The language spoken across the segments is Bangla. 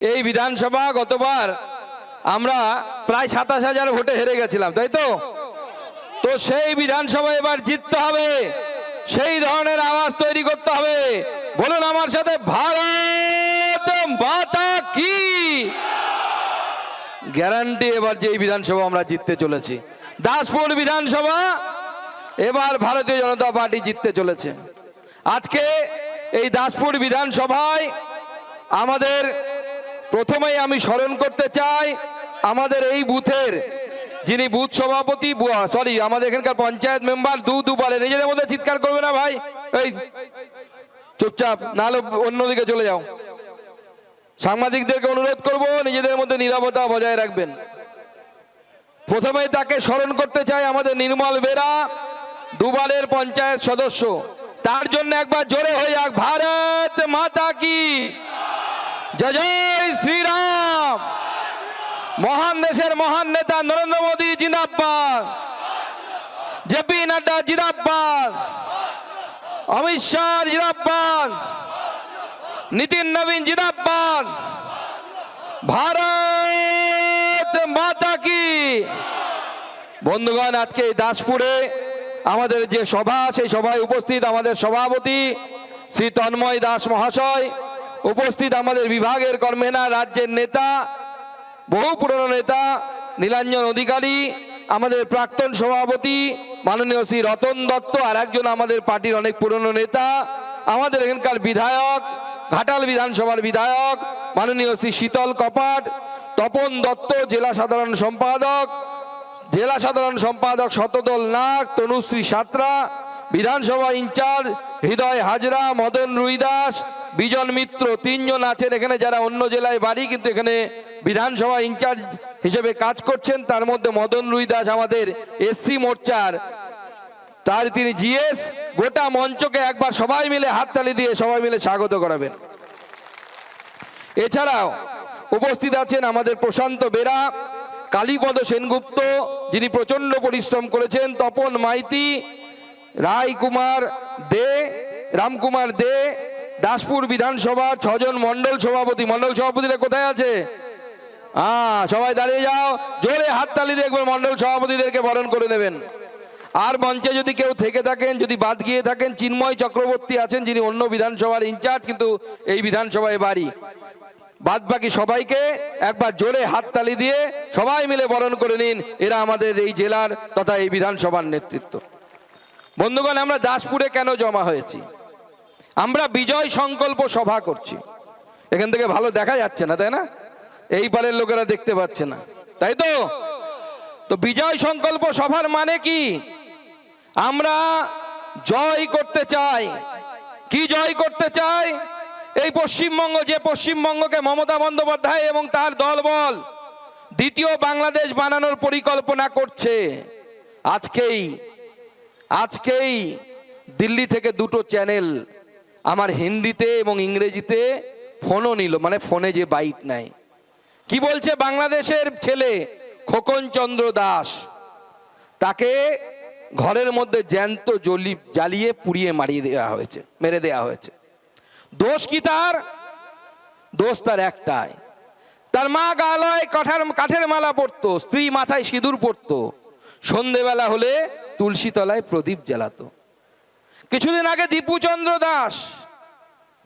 এই বিধানসভা গতবার আমরা প্রায় ২৭,০০০ ভোটে হেরে গেছিলাম, তাই তো? তো সেই বিধানসভা এবার জিততে হবে, সেই ধরনের আওয়াজ তৈরি করতে হবে। বলুন আমার সাথে, ভারত মাতা কি। গ্যারান্টি এবার যে এই বিধানসভা আমরা জিততে চলেছি। দাসপুর বিধানসভা এবার ভারতীয় জনতা পার্টি জিততে চলেছে। আজকে এই দাসপুর বিধানসভায় আমাদের প্রথমেই আমি স্মরণ করতে চাই আমাদের এই বুথের যিনি বুথ সভাপতি, আমাদের এখানকার পঞ্চায়েত মেম্বার দুবারে নিজেদের মধ্যে চিৎকার করবে না ভাই, এই চুপচাপ, নাহলে অন্যদিকে চলে যাও। সাংবাদিকদেরকে অনুরোধ করব নিজেদের মধ্যে নীরবতা বজায় রাখবেন। প্রথমে তাকে স্মরণ করতে চাই আমাদের নির্মল বেরা, দুবারের পঞ্চায়েত সদস্য। তার জন্য একবার জোরে হয়ে যাক, ভারত মাতা কি জয়, জয় শ্রীরাম। মহান দেশের মহান নেতা নরেন্দ্র মোদী জিন্দাবাদ, জেপি নাড্ডা জিন্দাবাদ, অমিত শাহ জিন্দাবাদ, নীতিন নবীন জিন্দাবাদ, ভারত মাতা কি। বন্ধুগণ, আজকে এই দাসপুরে আমাদের যে সভা, সেই সভায় উপস্থিত আমাদের সভাপতি শ্রী তন্ময় দাস মহাশয়, উপস্থিত আমাদের বিভাগের কর্মেনা রাজ্যের নেতা, বহু পুরনো নেতা নীলাঞ্জন অধিকারী, আমাদের প্রাক্তন সভাপতি মাননীয় শ্রী রতন দত্ত, আর একজন আমাদের পার্টির অনেক পুরনো নেতা, আমাদের এখানকার বিধায়ক, ঘাটাল বিধানসভার বিধায়ক মাননীয় শ্রী শীতল কপাট, তপন দত্ত জেলা সাধারণ সম্পাদক শতদল নাগ, তনুশ্রী সাঁতরা, বিধানসভা ইনচার্জ হৃদয় হাজরা, মদন রুইদাস, বিজন মিত্র, তিনজন আছেন এখানে যারা অন্য জেলায় বাড়ি কিন্তু এখানে বিধানসভা ইনচার্জ হিসেবে কাজ করছেন। তার মধ্যে মদন রুইদাস আমাদের এসসি মোর্চার, তার তিনি জিএস। গোটা মঞ্চকে একবার সবাই মিলে হাততালি দিয়ে সবাই মিলে স্বাগত করাবেন। এছাড়াও উপস্থিত আছেন আমাদের প্রশান্ত বেরা, কালীপদ সেনগুপ্ত যিনি প্রচন্ড পরিশ্রম করেছেন, তপন মাইতি, রামকুমার দে, দাসপুর বিধানসভার 6 জন মন্ডল সভাপতিরা কোথায় আছে? সবাই দাঁড়িয়ে যাও, জোরে হাততালি দিয়ে একবার মন্ডল সভাপতিদেরকে বরণ করে নেবেন। আর মঞ্চে যদি কেউ থেকে থাকেন, যদি বাদ গিয়ে থাকেন, চিন্ময় চক্রবর্তী আছেন যিনি অন্য বিধানসভার ইনচার্জ কিন্তু এই বিধানসভায় বাড়ি। বাদ বাকি সবাইকে একবার জোরে হাততালি দিয়ে সবাই মিলে বরণ করে নিন। এরা আমাদের এই জেলার তথা এই বিধানসভার নেতৃত্ব। বন্ধুগণ, আমরা দাসপুরে কেন জমা হয়েছি? আমরা বিজয় সংকল্প সভা করছি। এখান থেকে ভালো দেখা যাচ্ছে না, তাই না? এই পারের লোকেরা দেখতে পাচ্ছে না, তাই তো? তো বিজয় সংকল্প সভার মানে কি? আমরা জয় করতে চাই। কি জয় করতে চাই? এই পশ্চিমবঙ্গ, যে পশ্চিমবঙ্গকে মমতা বন্দ্যোপাধ্যায় এবং তার দলবল দ্বিতীয় বাংলাদেশ বানানোর পরিকল্পনা করছে, আজকেই দিল্লি থেকে 2টো চ্যানেল আমার হিন্দিতে এবং ইংরেজিতে ফোনও নিল, মানে ফোনে যে বাইট নাই। কি বলছে? বাংলাদেশের ছেলে খোকন চন্দ্র দাস, তাকে ঘরের মধ্যে জ্যান্ত জ্বালিয়ে পুড়িয়ে মেরে দেওয়া হয়েছে। দোষ কি তার? দোষ তার একটাই, তার মা গালয় কাঠের মালা পরতো, স্ত্রী মাথায় সিঁদুর পরতো, সন্ধেবেলা হলে তুলসী তলায় প্রদীপ জ্বালাতো। কিছুদিন আগে দীপুচন্দ্র দাস,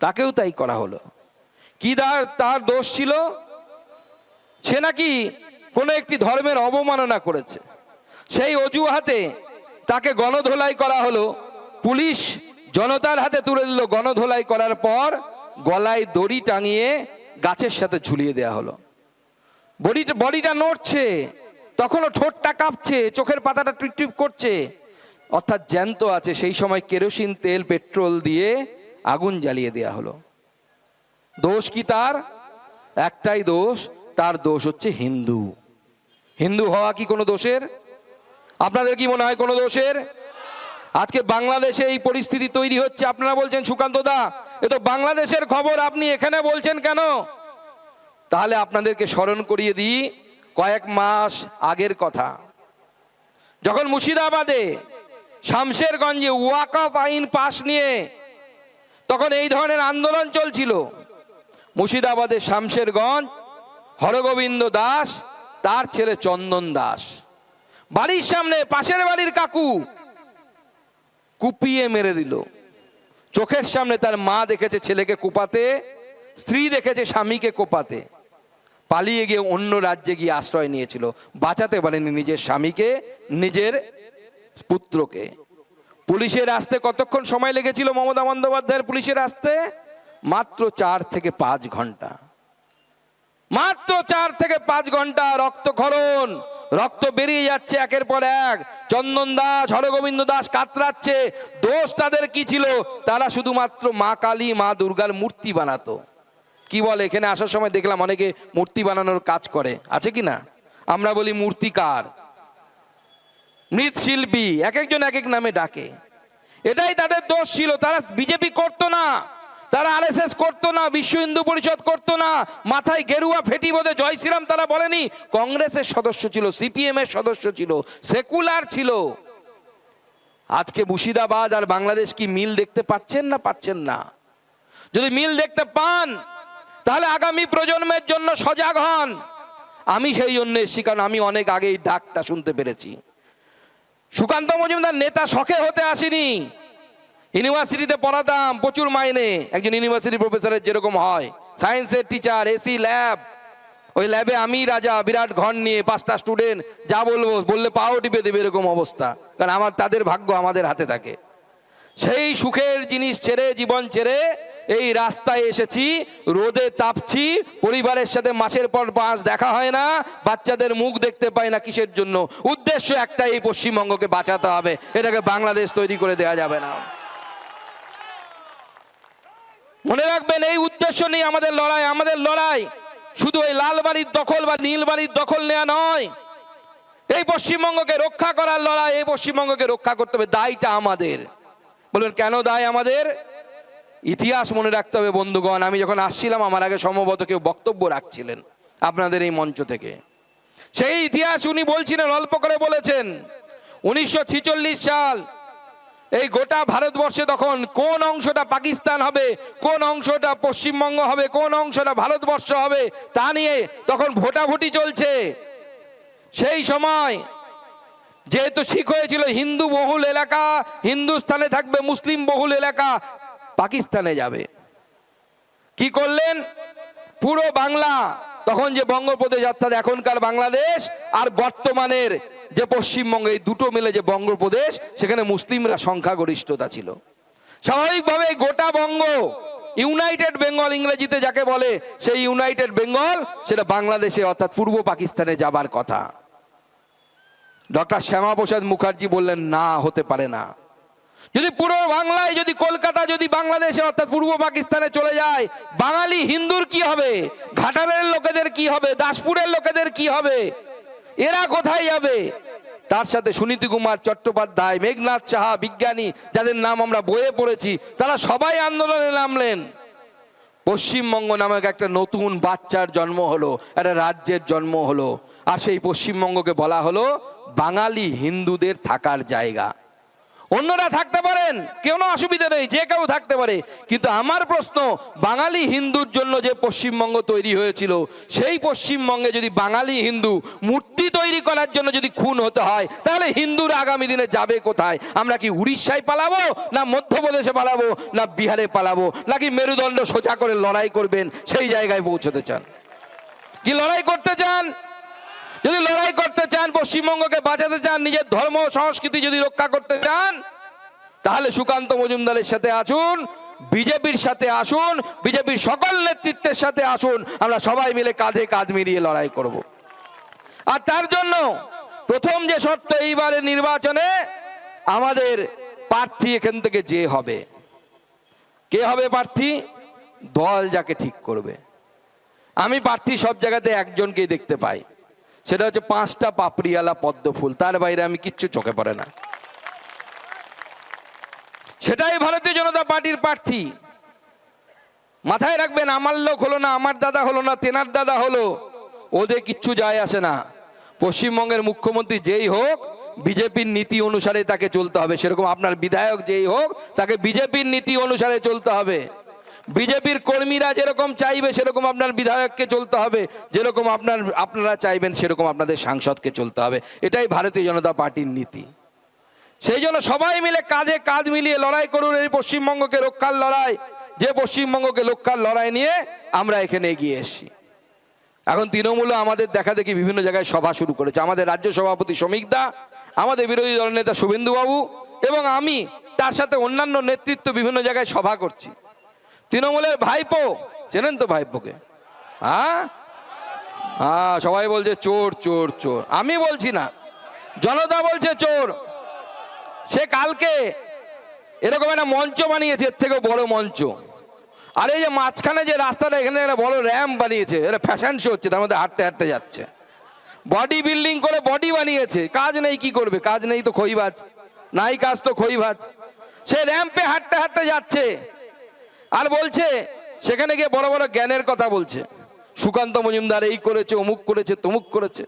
তাকেও তাই করা হলো। কি তার দোষ ছিল? সে নাকি কোনো একটি ধর্মের অবমাননা করেছে, সেই অজুহাতে তাকে গণধোলাই করা হলো। পুলিশ জনতার হাতে তুলে দিল। গণধোলাই করার পর গলায় দড়ি টাঙিয়ে গাছের সাথে ঝুলিয়ে দেওয়া হলো। বডিটা নড়ছে, তখনও ঠোঁটটা কাঁপছে, চোখের পাতাটা টিপটিপ করছে, অর্থাৎ জ্যান্ত আছে। সেই সময় কেরোসিন তেল, পেট্রোল দিয়ে আগুন জ্বালিয়ে দেওয়া হলো। দোষ কি তার? একটাই দোষ, তার দোষ হচ্ছে হিন্দু হওয়া কি কোনো দোষের? আপনাদের কি মনে হয় কোনো দোষের? আজকে বাংলাদেশে এই পরিস্থিতি তৈরি হচ্ছে। আপনারা বলছেন সুকান্ত দা, এ তো বাংলাদেশের খবর, আপনি এখানে বলছেন কেন? তাহলে আপনাদেরকে স্মরণ করিয়ে দিই কয়েক মাস আগের কথা, যখন মুর্শিদাবাদে শামশেরগঞ্জে ওয়াকফ আইন পাশ নিয়ে তখন এই ধরনের আন্দোলন চলছিল। মুর্শিদাবাদের শামশেরগঞ্জ হরগোবিন্দ দাস, তার ছেলে চন্দন দাস, বাড়ির সামনে পাশের বাড়ির কাকু কুপিয়ে মেরে দিল। চোখের সামনে তার মা দেখেছে ছেলেকে কোপাতে, স্ত্রী দেখেছে স্বামীকে কোপাতে। পালিয়ে গিয়ে অন্য রাজ্যে গিয়ে আশ্রয় নিয়েছিল, বাঁচাতে পারেনি নিজের স্বামীকে, নিজের পুত্রকে। পুলিশের আসতে কতক্ষণ সময় লেগেছিল মমতা বন্দ্যোপাধ্যায়ের পুলিশের আসতে? মাত্র 4 থেকে 5 ঘন্টা। মাত্র 4 থেকে 5 ঘন্টা। রক্তক্ষরণ, রক্ত বেরিয়ে যাচ্ছে একের পর এক। চন্দন দাস, হরগোবিন্দ দাস কাতরাচ্ছে। দোষ তাদের কি ছিল? তারা শুধুমাত্র মা কালী, মা দুর্গার মূর্তি বানাতো। কি বলে, এখানে আসার সময় দেখলাম অনেকে মূর্তি বানানোর কাজ করে, আছে কি না? আমরা বলি মূর্তিকার, মৃৎশিল্পী, এক একজন এক এক নামে ডাকে। এটাই তাদের দোষ ছিল। তারা বিজেপি করতো না, তারা আরএসএস করতো না, বিশ্ব হিন্দু পরিষদ করতো না, মাথায় গেরুয়া ফেটি বোধে জয় শ্রীরাম তারা বলেনি। কংগ্রেসের সদস্য ছিল, সিপিএম এর সদস্য ছিল, সেকুলার ছিল। আজকে মুর্শিদাবাদ আর বাংলাদেশ কি মিল দেখতে পাচ্ছেন না? পাচ্ছেন না। যদি মিল দেখতে পান তাহলে আগামী প্রজন্মের জন্য সজাগ হন। আমি সেই জন্য এসেছি, কারণ আমি অনেক আগে এই ডাকটা শুনতে পেরেছি। সুকান্ত মজুমদার নেতা শখে হতে আসেনি। ইউনিভার্সিটিতে পড়াতাম, প্রচুর মাইনে, একজন ইউনিভার্সিটি প্রফেসরের যেরকম হয়, সায়েন্সের টিচার, এসি ল্যাব, ওই ল্যাবে আমি রাজা, বিরাট ঘর নিয়ে 5টা স্টুডেন্ট, যা বলবো বললে পাও টিপে দেবে, এরকম অবস্থা। কারণ আমার তাদের ভাগ্য আমাদের হাতে থাকে। সেই সুখের জিনিস ছেড়ে, জীবন ছেড়ে এই রাস্তায় এসেছি, রোদে তাপছি, পরিবারের সাথে মাসের পর মাস দেখা হয় না, বাচ্চাদের মুখ দেখতে পাই না। কিসের জন্য? উদ্দেশ্য একটা, এই পশ্চিমবঙ্গকে বাঁচাতে হবে, এটাকে বাংলাদেশ তৈরি করে দেওয়া যাবে না। মনে রাখবেন, এই উদ্দেশ্য নিয়ে আমাদের লড়াই। আমাদের লড়াই শুধু ওই লাল বাড়ির দখল বা নীল বাড়ির দখল নেওয়া নয়, এই পশ্চিমবঙ্গকে রক্ষা করার লড়াই। এই পশ্চিমবঙ্গকে রক্ষা করতে হবে, দায়টা আমাদের। বলবেন কেন দায় আমাদের? ইতিহাস মনে রাখতে হবে বন্ধুগণ। আমি যখন আসছিলাম, আমার আগে সম্ভবত কেউ বক্তব্য রাখছিলেন আপনাদের এই মঞ্চ থেকে, সেই ইতিহাস উনি বলছিলেন, অল্প করে বলেছেন। 1946 সাল, এই গোটা ভারতবর্ষে তখন কোন অংশটা পাকিস্তান হবে, কোন অংশটা পশ্চিমবঙ্গ হবে, কোন অংশটা ভারতবর্ষ হবে, তা নিয়ে তখন ভোটাভুটি চলছে। সেই সময় যেহেতু ঠিক হয়েছিল হিন্দু বহুল এলাকা হিন্দুস্তানে থাকবে, মুসলিম বহুল এলাকা পাকিস্তানে যাবে, কি করলেন? পুরো বাংলা, তখন যে বঙ্গপ্রদেশ অর্থাৎ এখনকার বাংলাদেশ আর বর্তমানের যে পশ্চিমবঙ্গ, এই দুটো মিলে যে বঙ্গপ্রদেশ, সেখানে মুসলিমরা সংখ্যাগরিষ্ঠতা ছিল। স্বাভাবিকভাবে গোটা বঙ্গ, ইউনাইটেড বেঙ্গল ইংরেজিতে যাকে বলে, সেই ইউনাইটেড বেঙ্গল সেটা বাংলাদেশে অর্থাৎ পূর্ব পাকিস্তানে যাবার কথা। ডক্টর শ্যামাপ্রসাদ মুখার্জি বললেন না, হতে পারে না। যদি পুরো বাংলায়, যদি কলকাতা যদি বাংলাদেশে অর্থাৎ পূর্ব পাকিস্তানে চলে যায়, বাঙালি হিন্দুর কি হবে? ঘাটালের লোকেদের কি হবে? দাসপুরের লোকেদের কি হবে? এরা কোথায় যাবে? তার সাথে সুনীতি কুমার চট্টোপাধ্যায়, মেঘনাথ সাহা, বিজ্ঞানী, যাদের নাম আমরা বইয়ে পড়েছি, তারা সবাই আন্দোলনে নামলেন। পশ্চিমবঙ্গ নামক একটা নতুন বাচ্চার জন্ম হলো, একটা রাজ্যের জন্ম হলো। আর সেই পশ্চিমবঙ্গকে বলা হলো বাঙালি হিন্দুদের থাকার জায়গা। অন্যরা থাকতে পারেন, কোনো অসুবিধা নেই, যে কেউ থাকতে পারে, কিন্তু আমার প্রশ্ন, বাঙালি হিন্দুর জন্য যে পশ্চিমবঙ্গ তৈরি হয়েছিল, সেই পশ্চিমবঙ্গে যদি বাঙালি হিন্দু মূর্তি তৈরি করার জন্য যদি খুন হতে হয়, তাহলে হিন্দুরা আগামী দিনে যাবে কোথায়? আমরা কি উড়িষ্যায় পালাবো, না মধ্যপ্রদেশে পালাবো, না বিহারে পালাবো, নাকি মেরুদণ্ড সোজা করে লড়াই করবেন? সেই জায়গায় পৌঁছতে চান? কি লড়াই করতে চান? যদি লড়াই করতে চান, পশ্চিমবঙ্গকে বাঁচাতে চান, নিজের ধর্ম সংস্কৃতি যদি রক্ষা করতে চান, তাহলে সুকান্ত মজুমদারের সাথে আসুন, বিজেপির সাথে আসুন, বিজেপির সকল নেতৃত্বের সাথে আসুন, আমরা সবাই মিলে কাঁধে কাঁধ মিলিয়ে লড়াই করব। আর তার জন্য প্রথম যে শর্ত, এইবারের নির্বাচনে আমাদের প্রার্থী এখান থেকে যে হবে, কে হবে প্রার্থী? দল যাকে ঠিক করবে। আমি প্রার্থী সব জায়গাতে একজনকেই দেখতে পাই, সেটা হচ্ছে 5টা পাপড়িওয়ালা পদ্ম ফুল, তার বাইরে আমি কিচ্ছু চোখে পড়ে না। সেটাই ভারতীয় জনতা পার্টির প্রার্থী। মাথায় রাখবেন, আমার লোক হলো না, আমার দাদা হলো না, তেনার দাদা হলো, ওদের কিচ্ছু যায় আসে না। পশ্চিমবঙ্গের মুখ্যমন্ত্রী যেই হোক, বিজেপির নীতি অনুসারে তাকে চলতে হবে। সেরকম আপনার বিধায়ক যেই হোক, তাকে বিজেপির নীতি অনুসারে চলতে হবে। বিজেপির কর্মীরা যেরকম চাইবে সেরকম আপনার বিধায়ককে চলতে হবে, যেরকম আপনারা চাইবেন সেরকম আপনাদের সাংসদকে চলতে হবে। এটাই ভারতীয় জনতা পার্টির নীতি। সেই জন্য সবাই মিলে কাঁধে কাঁধ মিলিয়ে লড়াই করুন এই পশ্চিমবঙ্গকে রক্ষার লড়াই, যে পশ্চিমবঙ্গকে রক্ষার লড়াই নিয়ে আমরা এখানে এগিয়ে এসেছি। এখন তৃণমূলও আমাদের দেখা দেখি বিভিন্ন জায়গায় সভা শুরু করেছে। আমাদের রাজ্য সভাপতি শ্রমিক দা, আমাদের বিরোধী দল নেতা শুভেন্দুবাবু এবং আমি, তার সাথে অন্যান্য নেতৃত্ব বিভিন্ন জায়গায় সভা করছি। তৃণমূলের ভাইপো, চেনেন তো ভাইপোকে? হ্যাঁ হ্যাঁ, সবাই বলছে চোর চোর চোর, আমি বলছি না, জনতা বলছে চোর। সে কালকে এরকম একটা মঞ্চ বানিয়েছে, এর থেকেও বড় মঞ্চ। আর এই যে মাঝখানে যে রাস্তাটা, এখানে একটা বড় র্যাম্প বানিয়েছে, এটা ফ্যাশন শো হচ্ছে, তার মধ্যে হাঁটতে হাঁটতে যাচ্ছে। বডি বিল্ডিং করে বডি বানিয়েছে, কাজ নেই, কি করবে? কাজ নেই তো খইবাজ, নাই কাজ তো খইবাজ। সে র্যাম্পে হাঁটতে হাঁটতে যাচ্ছে আর বলছে, সেখানে গিয়ে বড় বড় জ্ঞানের কথা বলছে, সুকান্ত মজুমদার এই করেছে, অমুক করেছে, তমুক করেছে।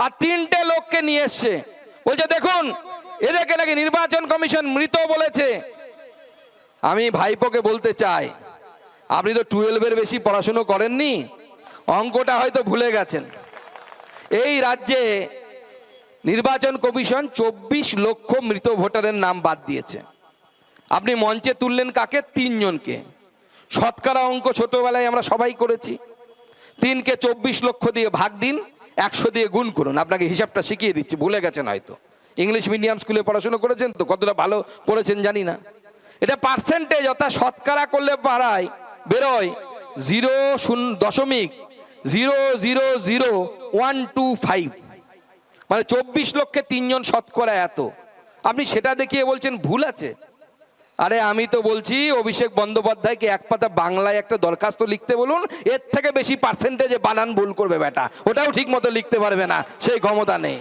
আর 3টে লোককে নিয়ে এসছে, বলছে দেখুন এদেরকে নাকি নির্বাচন কমিশন মৃত বলেছে। আমি ভাইপোকে বলতে চাই, আপনি তো 12-এর বেশি পড়াশুনো করেননি, অঙ্কটা হয়তো ভুলে গেছেন। এই রাজ্যে নির্বাচন কমিশন 24 লক্ষ মৃত ভোটারের নাম বাদ দিয়েছে। আপনি মঞ্চে তুললেন কাকে? 3 জনকে। শতকরা অঙ্ক ছোটবেলায় আমরা সবাই করেছি। 3কে 24 লক্ষ দিয়ে ভাগ দিন, 100 দিয়ে গুণ করুন। আপনাকে হিসাবটা শিখিয়ে দিচ্ছি, ভুলে গেছেন হয়তো। ইংলিশ মিডিয়াম স্কুলে পড়াশোনা করেছেন তো, কতটা ভালো পড়েছেন জানি না। এটা পার্সেন্টেজ, অর্থাৎ শতকরা করলে পাড়ায় বেরোয় 0.0000125, মানে 24 লক্ষে 3 জন শতকরা এত। আপনি সেটা দেখিয়ে বলছেন ভুল আছে। আরে আমি তো বলছি অভিষেক বন্দ্যোপাধ্যায়কে এক পাতা বাংলায় একটা দরখাস্ত লিখতে বলুন, এর থেকে বেশি পার্সেন্টেজে বানান ভুল করবে বেটা, ওটাও ঠিক মতো লিখতে পারবে না, সেই ক্ষমতা নেই।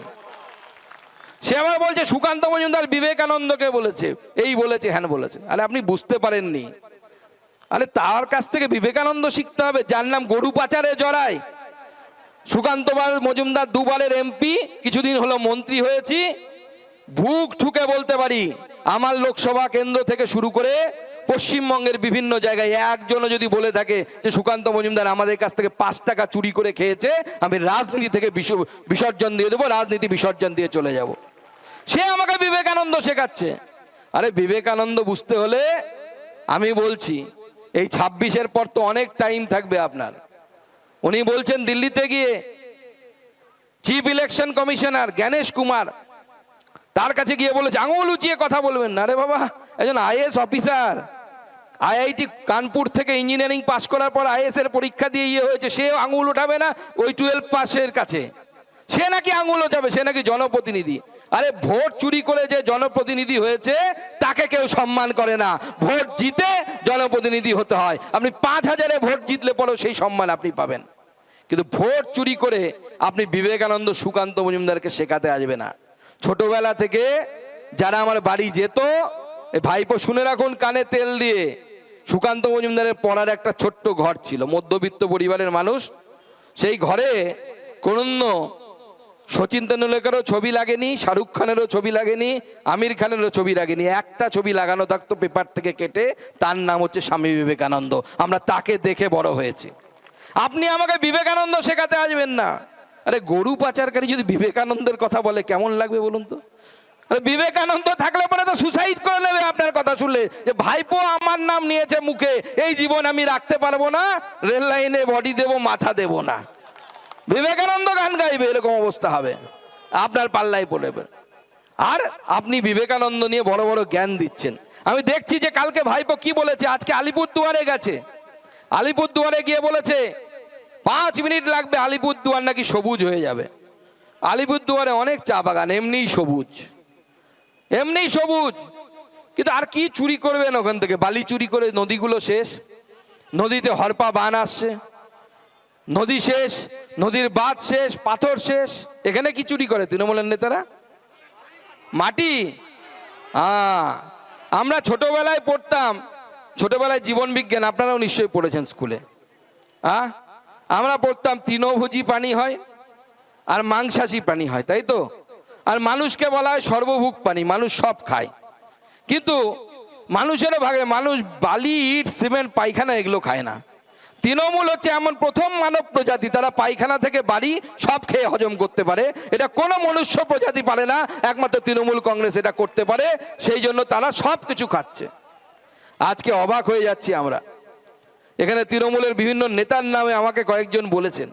সে আবার বলছে সুকান্ত মজুমদার বিবেকানন্দকে বলেছে, এই বলেছে, হ্যান বলেছে। আরে আপনি বুঝতে পারেননি, আরে তার কাছ থেকে বিবেকানন্দ শিখতে হবে, যার নাম গরু পাচারে জড়ায়। সুকান্ত মজুমদার 2বারের এমপি, কিছুদিন হলো মন্ত্রী হয়েছি। বুক ঠুকে বলতে পারি, আমার লোকসভা কেন্দ্র থেকে শুরু করে পশ্চিমবঙ্গের বিভিন্ন জায়গায় একজনও যদি বলে থাকে যে সুকান্ত মজুমদার আমাদের কাছ থেকে 5 টাকা চুরি করে খেয়েছে, আমি রাজনীতি থেকে বিসর্জন দিয়ে দেবো, রাজনীতি বিসর্জন দিয়ে চলে যাব। সে আমাকে বিবেকানন্দ শেখাচ্ছে। আরে বিবেকানন্দ বুঝতে হলে আমি বলছি এই 26-এর পর তো অনেক টাইম থাকবে আপনার। উনি বলছেন দিল্লিতে গিয়ে chief election commissioner Gyanesh Kumar, তার কাছে গিয়ে বলেছে আঙুল উঁচিয়ে কথা বলবেন না। আরে বাবা, একজন আইএএস অফিসার, আইআইটি কানপুর থেকে ইঞ্জিনিয়ারিং পাস করার পর আইএএস এর পরীক্ষা দিয়ে হয়েছে, সে আঙুল উঠাবে না ওই 12 পাসের কাছে? সে নাকি আঙুল উঠাবে, সে নাকি জনপ্রতিনিধি। আরে ভোট চুরি করে যে জনপ্রতিনিধি হয়েছে তাকে কেউ সম্মান করে না, ভোট জিতে জনপ্রতিনিধি হতে হয়। আপনি 5000-এ ভোট জিতলে পরেও সেই সম্মান আপনি পাবেন, কিন্তু ভোট চুরি করে আপনি বিবেকানন্দ সুকান্ত মজুমদারকে শেখাতে আসবে না। ছোটবেলা থেকে যারা আমার বাড়ি যেত, ভাইপো শুনে রাখুন কানে তেল দিয়ে, সুকান্ত মজুমদারের পড়ার একটা ছোট্ট ঘর ছিল, মধ্যবিত্ত পরিবারের মানুষ। সেই ঘরে কোন সচিন তেন্ডুলকারেরও ছবি লাগেনি, শাহরুখ খানেরও ছবি লাগেনি, আমির খানেরও ছবি লাগেনি। একটা ছবি লাগানো থাকতো পেপার থেকে কেটে, তার নাম হচ্ছে স্বামী বিবেকানন্দ। আমরা তাকে দেখে বড় হয়েছি। আপনি আমাকে বিবেকানন্দ শেখাতে আসবেন না। আরে গরু পাচারকারী যদি বিবেকানন্দের কথা বলে কেমন লাগবে বলুন তো? আরে বিবেকানন্দ থাকলে পরে তো সুসাইড করে নেবে আপনার কথা শুনলে, যে ভাইপো আমার নাম নিয়েছে মুখে, এই জীবন আমি রাখতে পারবো না, রেল লাইনে বডি দেবো, মাথা দেবো না। বিবেকানন্দ গান গাইবে, এরকম অবস্থা হবে, আপনার পাল্লাই পড়বে। আর আপনি বিবেকানন্দ নিয়ে বড় বড় জ্ঞান দিচ্ছেন। আমি দেখছি যে কালকে ভাইপো কি বলেছে, আজকে আলিপুরদুয়ারে গেছে, আলিপুরদুয়ারে গিয়ে বলেছে 5 মিনিট লাগবে, আলিপুরদুয়ার নাকি সবুজ হয়ে যাবে। আলিপুরদুয়ারে অনেক চা বাগান, এমনিই সবুজ, এমনিই সবুজ। কিন্তু আর কি চুরি করবেন ওখান থেকে? বালি চুরি করে নদীগুলো শেষ, নদীতে হরপা বান আসছে, নদী শেষ, নদীর বাঁধ শেষ, পাথর শেষ। এখানে কি চুরি করে তৃণমূলের নেতারা? মাটি। আমরা ছোটবেলায় পড়তাম, ছোটবেলায় জীবন বিজ্ঞান আপনারাও নিশ্চয়ই পড়েছেন স্কুলে। আমরা পড়তাম তৃণভোজী প্রাণী হয় আর মাংসাশী প্রাণী হয়, তাই তো? আর মানুষকে বলা হয় সর্বভুক প্রাণী, মানুষ সব খায়। কিন্তু মানুষেরও ভাগে, মানুষ বালি ইট সিমেন্ট পায়খানা এগুলো খায় না। তৃণমূল হচ্ছে এমন প্রথম মানব প্রজাতি, তারা পায়খানা থেকে বাড়ি সব খেয়ে হজম করতে পারে। এটা কোনো মনুষ্য প্রজাতি পারে না, একমাত্র তৃণমূল কংগ্রেস এটা করতে পারে। সেই জন্য তারা সব কিছু খাচ্ছে। আজকে অবাক হয়ে যাচ্ছি আমরা। এখানে তৃণমূলের বিভিন্ন নেতার নামে আমাকে কয়েকজন বলেছেন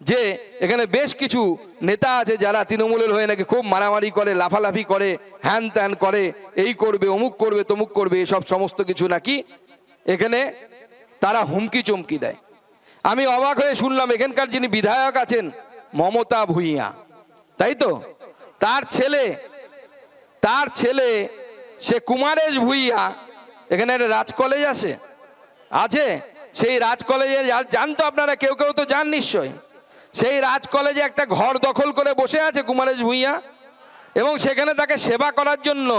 যে এখানে বেশ কিছু নেতা আছে যারা তৃণমূলের হয়ে নাকি খুব মারামারি করে, লাফালাফি করে, হ্যান ত্যান করে, এই করবে, অমুক করবে, তমুক করবে, এসব সমস্ত কিছু নাকি এখানে তারা হুমকি চমকি দেয়। আমি অবাক হয়ে শুনলাম এখানকার যিনি বিধায়ক আছেন মমতা ভূঁইয়া, তাই তো, তার ছেলে সে কুমারেশ ভূঁইয়া এখানে একটা রাজ কলেজ আছে, সেই রাজ কলেজে জানতো আপনারা, কেউ কেউ তো যান নিশ্চয়। সেই রাজ কলেজে একটা ঘর দখল করে বসে আছে কুমারেশ ভূঁইয়া, এবং সেখানে তাকে সেবা করার জন্য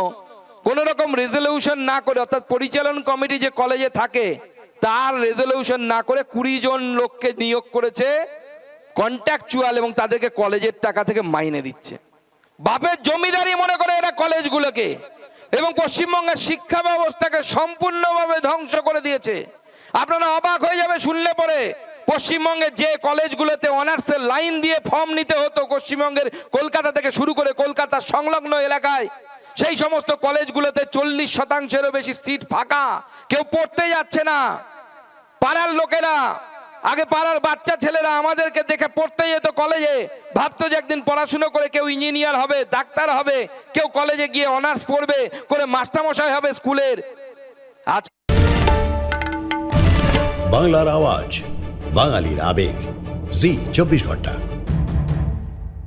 কোনো রকম রেজলিউশন না করে, অর্থাৎ পরিচালন কমিটি যে কলেজে থাকে তার রেজলিউশন না করে 20 জন লোককে নিয়োগ করেছে কন্ট্রাকচুয়াল, এবং তাদেরকে কলেজের টাকা থেকে মাইনে দিচ্ছে। বাপের জমিদারি মনে করে এরা কলেজগুলোকে, এবং পশ্চিমবঙ্গের শিক্ষা ব্যবস্থাকে সম্পূর্ণভাবে ধ্বংস করে দিয়েছে। আপনারা অবাক হয়ে যাবে শুনলে পরে, পশ্চিমবঙ্গের যে কলেজগুলোতে অনার্সের লাইন দিয়ে ফর্ম নিতে হতো, পশ্চিমবঙ্গের কলকাতা থেকে শুরু করে কলকাতার সংলগ্ন এলাকায়, সেই সমস্ত কলেজগুলোতে 40%-এরও বেশি সিট ফাঁকা, কেউ পড়তে যাচ্ছে না। পাড়ার লোকেরা, আগে পাড়ার বাচ্চা ছেলেরা আমাদেরকে দেখে পড়তে যেত কলেজে, ভাবতো যে একদিন পড়াশুনো করে কেউ ইঞ্জিনিয়ার হবে, ডাক্তার হবে, কেউ কলেজে গিয়ে অনার্স পড়বে, করে মাস্টারমশাই হবে স্কুলের। আজ বাংলার আওয়াজ, বাঙালির আবেগ, জি 24 ঘন্টা।